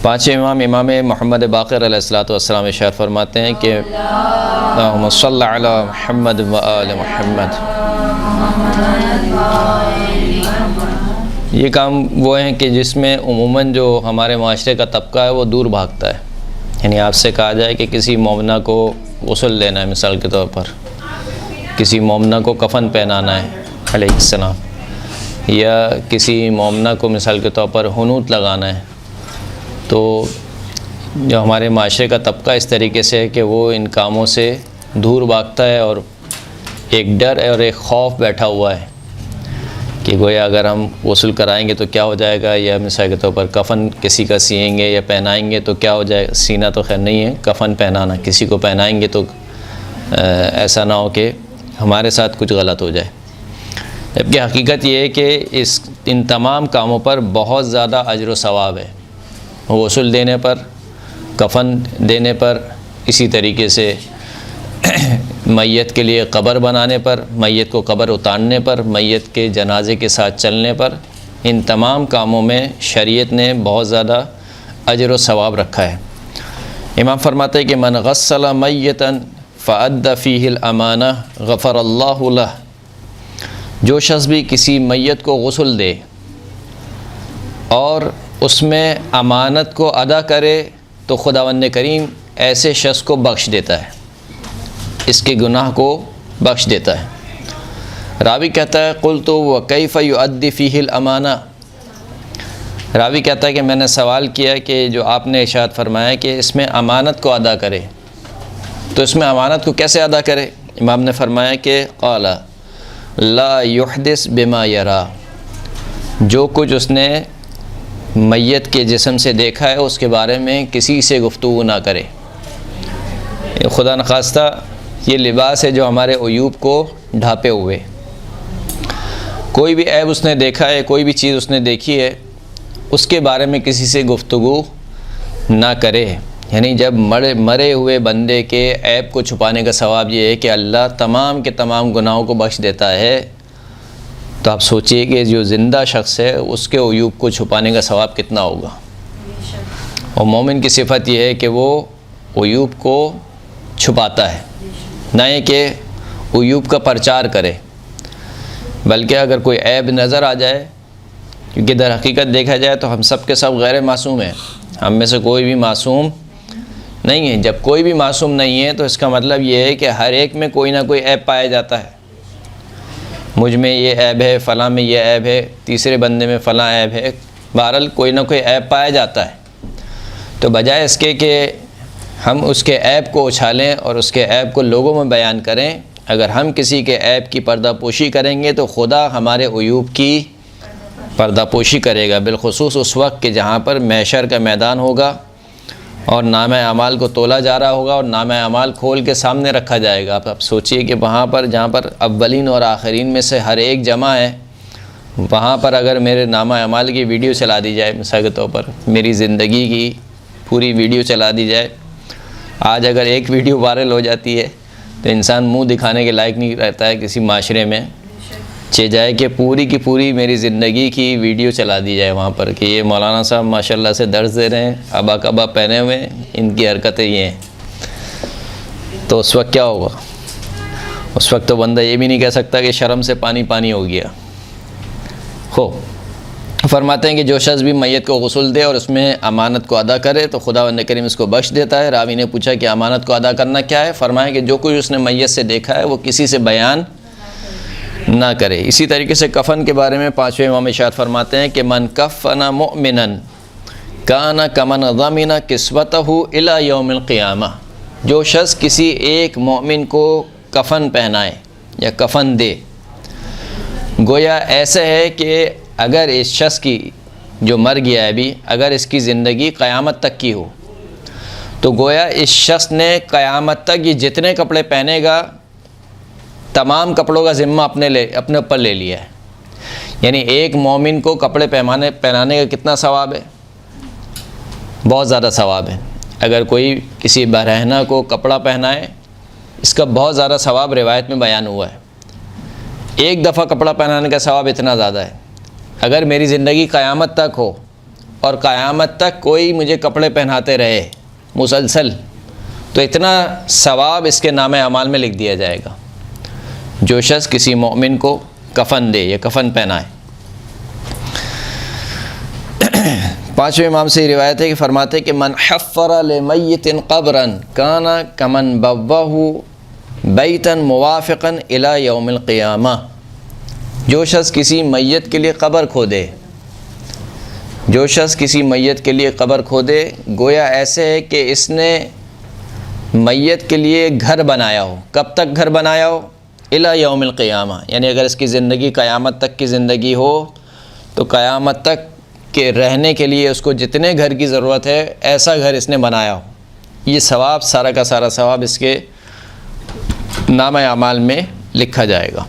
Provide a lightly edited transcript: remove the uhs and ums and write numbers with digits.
پانچویں امام محمد باقر علیہ الصلوۃ والسلام ارشاد فرماتے ہیں کہ اللہم صلی علی محمد و آل محمد۔ یہ کام وہ ہیں کہ جس میں عموماً جو ہمارے معاشرے کا طبقہ ہے وہ دور بھاگتا ہے۔ یعنی آپ سے کہا جائے کہ کسی مومنہ کو غسل دینا ہے، مثال کے طور پر کسی مومنہ کو کفن پہنانا ہے علیہ السلام، یا کسی مومنہ کو مثال کے طور پر حنوط لگانا ہے، تو جو ہمارے معاشرے کا طبقہ اس طریقے سے ہے کہ وہ ان کاموں سے دور بھاگتا ہے، اور ایک ڈر اور ایک خوف بیٹھا ہوا ہے کہ گویا اگر ہم غسل کرائیں گے تو کیا ہو جائے گا، یا مثال کے طور پر کفن کسی کا سیئیں گے یا پہنائیں گے تو کیا ہو جائے گا۔ سینا تو خیر نہیں ہے، کفن پہنانا، کسی کو پہنائیں گے تو ایسا نہ ہو کہ ہمارے ساتھ کچھ غلط ہو جائے۔ جبکہ حقیقت یہ ہے کہ ان تمام کاموں پر بہت زیادہ اجر و ثواب ہے، غسل دینے پر، کفن دینے پر، اسی طریقے سے میت کے لیے قبر بنانے پر، میت کو قبر اتارنے پر، میت کے جنازے کے ساتھ چلنے پر، ان تمام کاموں میں شریعت نے بہت زیادہ اجر و ثواب رکھا ہے۔ امام فرماتے ہیں کہ من غسل میتا فأدى فیہ الامانہ غفر اللہ لہ، جو شخص بھی کسی میت کو غسل دے اور اس میں امانت کو ادا کرے تو خداوند کریم ایسے شخص کو بخش دیتا ہے، اس کے گناہ کو بخش دیتا ہے۔ راوی کہتا ہے قلت وکیف یؤدی فیہ الامانہ، راوی کہتا ہے کہ میں نے سوال کیا کہ جو آپ نے ارشاد فرمایا کہ اس میں امانت کو ادا کرے، تو اس میں امانت کو کیسے ادا کرے؟ امام نے فرمایا کہ قال لا یحدث بما یرا، جو کچھ اس نے میت کے جسم سے دیکھا ہے اس کے بارے میں کسی سے گفتگو نہ کرے۔ خدا نخواستہ یہ لباس ہے جو ہمارے عیوب کو ڈھانپے ہوئے، کوئی بھی عیب اس نے دیکھا ہے، کوئی بھی چیز اس نے دیکھی ہے، اس کے بارے میں کسی سے گفتگو نہ کرے۔ یعنی جب مرے ہوئے بندے کے عیب کو چھپانے کا ثواب یہ ہے کہ اللہ تمام کے تمام گناہوں کو بخش دیتا ہے، تو آپ سوچئے کہ جو زندہ شخص ہے اس کے عیوب کو چھپانے کا ثواب کتنا ہوگا۔ اور مومن کی صفت یہ ہے کہ وہ عیوب کو چھپاتا ہے، نہ یہ کہ عیوب کا پرچار کرے، بلکہ اگر کوئی عیب نظر آ جائے، کیونکہ در حقیقت دیکھا جائے تو ہم سب کے سب غیر معصوم ہیں، ہم میں سے کوئی بھی معصوم نہیں ہے۔ جب کوئی بھی معصوم نہیں ہے تو اس کا مطلب یہ ہے کہ ہر ایک میں کوئی نہ کوئی عیب پایا جاتا ہے۔ مجھ میں یہ عیب ہے، فلاں میں یہ عیب ہے، تیسرے بندے میں فلاں عیب ہے، بہرحال کوئی نہ کوئی عیب پایا جاتا ہے۔ تو بجائے اس کے کہ ہم اس کے عیب کو اچھالیں اور اس کے عیب کو لوگوں میں بیان کریں، اگر ہم کسی کے عیب کی پردہ پوشی کریں گے تو خدا ہمارے عیوب کی پردہ پوشی کرے گا، بالخصوص اس وقت کہ جہاں پر محشر کا میدان ہوگا اور نامہ اعمال کو تولا جا رہا ہوگا اور نامہ اعمال کھول کے سامنے رکھا جائے گا۔ آپ سوچئے کہ وہاں پر جہاں پر اولین اور آخرین میں سے ہر ایک جمع ہے، وہاں پر اگر میرے نامہ اعمال کی ویڈیو چلا دی جائے، مثال کے طور پر میری زندگی کی پوری ویڈیو چلا دی جائے، آج اگر ایک ویڈیو وائرل ہو جاتی ہے تو انسان منہ دکھانے کے لائق نہیں رہتا ہے کسی معاشرے میں، چاہے جائے کہ پوری کی پوری میری زندگی کی ویڈیو چلا دی جائے وہاں پر کہ یہ مولانا صاحب ماشاءاللہ سے درس دے رہے ہیں، ابا کبا پہنے ہوئے ہیں، ان کی حرکتیں یہ ہیں، تو اس وقت کیا ہوگا؟ اس وقت تو بندہ یہ بھی نہیں کہہ سکتا کہ شرم سے پانی پانی ہو گیا۔ فرماتے ہیں کہ جو شخص بھی میت کو غسل دے اور اس میں امانت کو ادا کرے تو خداوند کریم اس کو بخش دیتا ہے۔ راوی نے پوچھا کہ امانت کو ادا کرنا کیا ہے؟ فرمایا کہ جو کچھ اس نے میت سے دیکھا ہے وہ کسی سے بیان نہ کرے۔ اسی طریقے سے کفن کے بارے میں پانچویں امام ارشاد فرماتے ہیں کہ من کفن مؤمنا کان کمن ضمن کسوتہ الی یوم القیامہ، جو شخص کسی ایک مومن کو کفن پہنائے یا کفن دے، گویا ایسا ہے کہ اگر اس شخص کی جو مر گیا ہے ابھی، اگر اس کی زندگی قیامت تک کی ہو تو گویا اس شخص نے قیامت تک یہ جتنے کپڑے پہنے گا تمام کپڑوں کا ذمہ اپنے اوپر لے لیا ہے۔ یعنی ایک مومن کو کپڑے پہنانے کا کتنا ثواب ہے؟ بہت زیادہ ثواب ہے۔ اگر کوئی کسی برہنہ کو کپڑا پہنائے، اس کا بہت زیادہ ثواب روایت میں بیان ہوا ہے۔ ایک دفعہ کپڑا پہنانے کا ثواب اتنا زیادہ ہے۔ اگر میری زندگی قیامت تک ہو اور قیامت تک کوئی مجھے کپڑے پہناتے رہے مسلسل، تو اتنا ثواب اس کے نام اعمال میں لکھ دیا جائے گا۔ جو شخص کسی مومن کو کفن دے یا کفن پہنائے۔ پانچویں امام سے یہ روایت ہے کہ فرماتے کہ من حفر لمیت قبرا کان کمن بوّہ بیتا موافقا الی یوم القیامہ۔ جو شخص کسی میت کے لیے قبر کھودے، جو شخص کسی میت کے لیے قبر کھودے، گویا ایسے ہے کہ اس نے میت کے لیے گھر بنایا ہو۔ کب تک گھر بنایا ہو؟ الی یوم القیامہ، یعنی اگر اس کی زندگی قیامت تک کی زندگی ہو تو قیامت تک کے رہنے کے لیے اس کو جتنے گھر کی ضرورت ہے ایسا گھر اس نے بنایا ہو۔ یہ ثواب، سارا کا سارا ثواب اس کے نام اعمال میں لکھا جائے گا۔